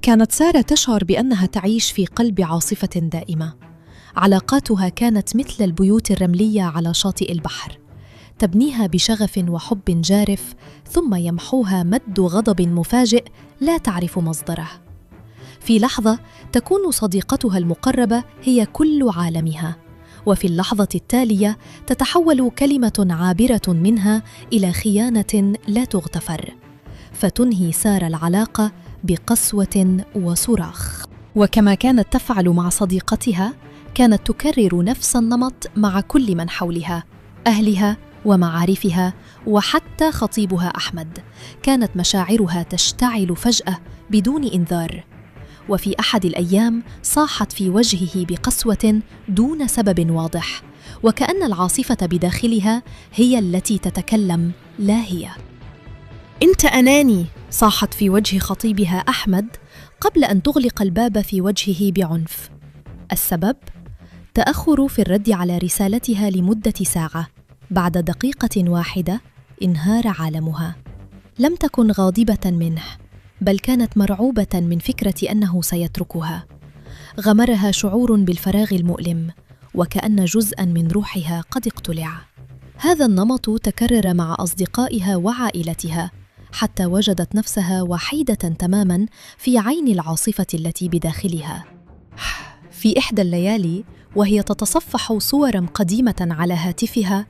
كانت سارة تشعر بأنها تعيش في قلب عاصفة دائمة. علاقاتها كانت مثل البيوت الرملية على شاطئ البحر، تبنيها بشغف وحب جارف، ثم يمحوها مد غضب مفاجئ لا تعرف مصدره. في لحظة تكون صديقتها المقربة هي كل عالمها، وفي اللحظة التالية تتحول كلمة عابرة منها إلى خيانة لا تغتفر، فتنهي سارة العلاقة بقسوة وصراخ. وكما كانت تفعل مع صديقتها، كانت تكرر نفس النمط مع كل من حولها، أهلها ومعارفها وحتى خطيبها أحمد. كانت مشاعرها تشتعل فجأة بدون إنذار، وفي أحد الأيام صاحت في وجهه بقسوة دون سبب واضح، وكأن العاصفة بداخلها هي التي تتكلم لا هي. أنت أناني، صاحت في وجه خطيبها أحمد قبل أن تغلق الباب في وجهه بعنف. السبب؟ تأخر في الرد على رسالتها لمدة ساعة. بعد دقيقة واحدة انهار عالمها. لم تكن غاضبة منه، بل كانت مرعوبة من فكرة أنه سيتركها. غمرها شعور بالفراغ المؤلم، وكأن جزءاً من روحها قد اقتلع. هذا النمط تكرر مع أصدقائها وعائلتها، حتى وجدت نفسها وحيدة تماماً في عين العاصفة التي بداخلها. في إحدى الليالي وهي تتصفح صوراً قديمة على هاتفها،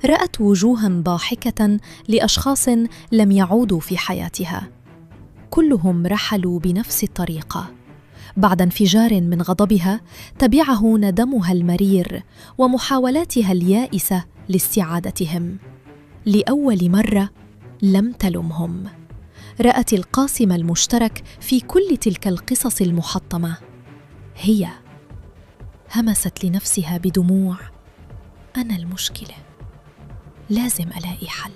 رأت وجوهاً ضاحكة لأشخاص لم يعودوا في حياتها. كلهم رحلوا بنفس الطريقة. بعد انفجار من غضبها تبعه ندمها المرير ومحاولاتها اليائسة لاستعادتهم. لأول مرة لم تلمهم. رأت القاسم المشترك في كل تلك القصص المحطمة. هي همست لنفسها بدموع: أنا المشكلة، لازم ألاقي حل.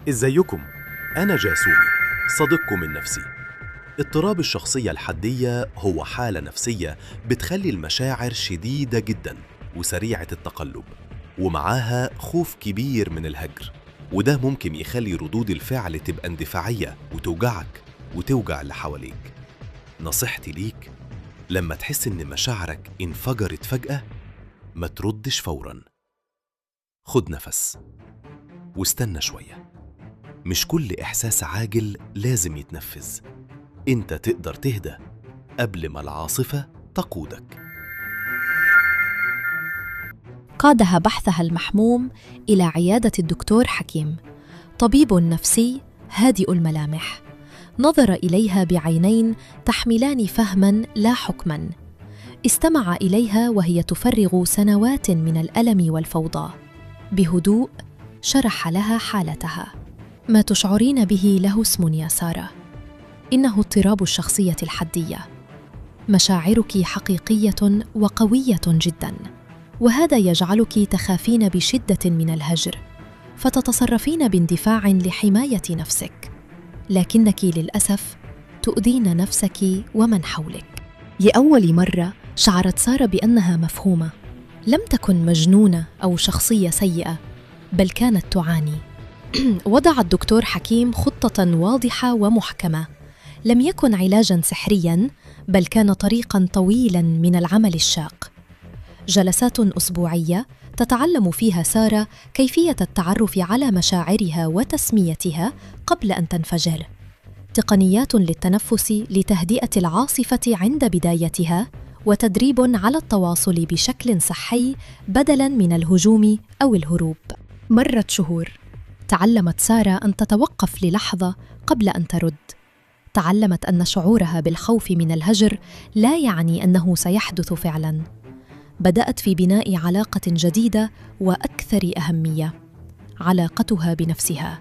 إزيكم؟ أنا جاسومي، صديقكم النفسي. اضطراب الشخصية الحدية هو حالة نفسية بتخلي المشاعر شديدة جدا وسريعة التقلب، ومعاها خوف كبير من الهجر، وده ممكن يخلي ردود الفعل تبقى اندفاعية وتوجعك وتوجع اللي حواليك. نصيحتي ليك، لما تحس إن مشاعرك انفجرت فجأة، ما تردش فوراً. خد نفس واستنى شوية. مش كل إحساس عاجل لازم يتنفذ. أنت تقدر تهدى قبل ما العاصفة تقودك. قادها بحثها المحموم إلى عيادة الدكتور حكيم، طبيب نفسي هادئ الملامح. نظر إليها بعينين تحملان فهماً لا حكماً. استمع إليها وهي تفرغ سنوات من الألم والفوضى. بهدوء شرح لها حالتها. ما تشعرين به له اسم يا سارة، إنه اضطراب الشخصية الحدية. مشاعرك حقيقية وقوية جداً، وهذا يجعلك تخافين بشدة من الهجر، فتتصرفين باندفاع لحماية نفسك، لكنك للأسف تؤذين نفسك ومن حولك. لأول مرة شعرت سارة بأنها مفهومة. لم تكن مجنونة أو شخصية سيئة، بل كانت تعاني. وضع الدكتور حكيم خطة واضحة ومحكمة. لم يكن علاجاً سحرياً، بل كان طريقاً طويلاً من العمل الشاق. جلسات أسبوعية تتعلم فيها سارة كيفية التعرف على مشاعرها وتسميتها قبل أن تنفجر. تقنيات للتنفس لتهدئة العاصفة عند بدايتها، وتدريب على التواصل بشكل صحي بدلاً من الهجوم أو الهروب. مرت شهور. تعلمت سارة أن تتوقف للحظة قبل أن ترد. تعلمت أن شعورها بالخوف من الهجر لا يعني أنه سيحدث فعلاً. بدأت في بناء علاقة جديدة وأكثر أهمية، علاقتها بنفسها.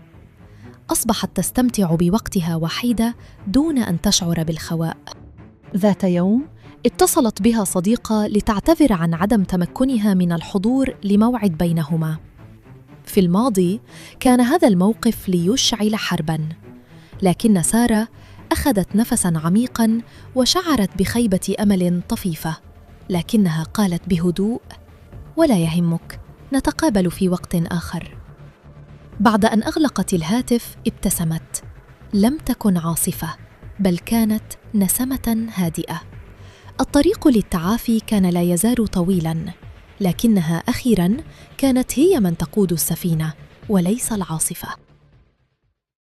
أصبحت تستمتع بوقتها وحيدة دون أن تشعر بالخواء. ذات يوم اتصلت بها صديقة لتعتذر عن عدم تمكنها من الحضور لموعد بينهما. في الماضي كان هذا الموقف ليشعل حرباً، لكن سارة أخذت نفساً عميقاً وشعرت بخيبة أمل طفيفة، لكنها قالت بهدوء: ولا يهمك، نتقابل في وقت آخر. بعد أن أغلقت الهاتف ابتسمت. لم تكن عاصفة، بل كانت نسمة هادئة. الطريق للتعافي كان لا يزال طويلاً، لكنها أخيراً كانت هي من تقود السفينة وليس العاصفة.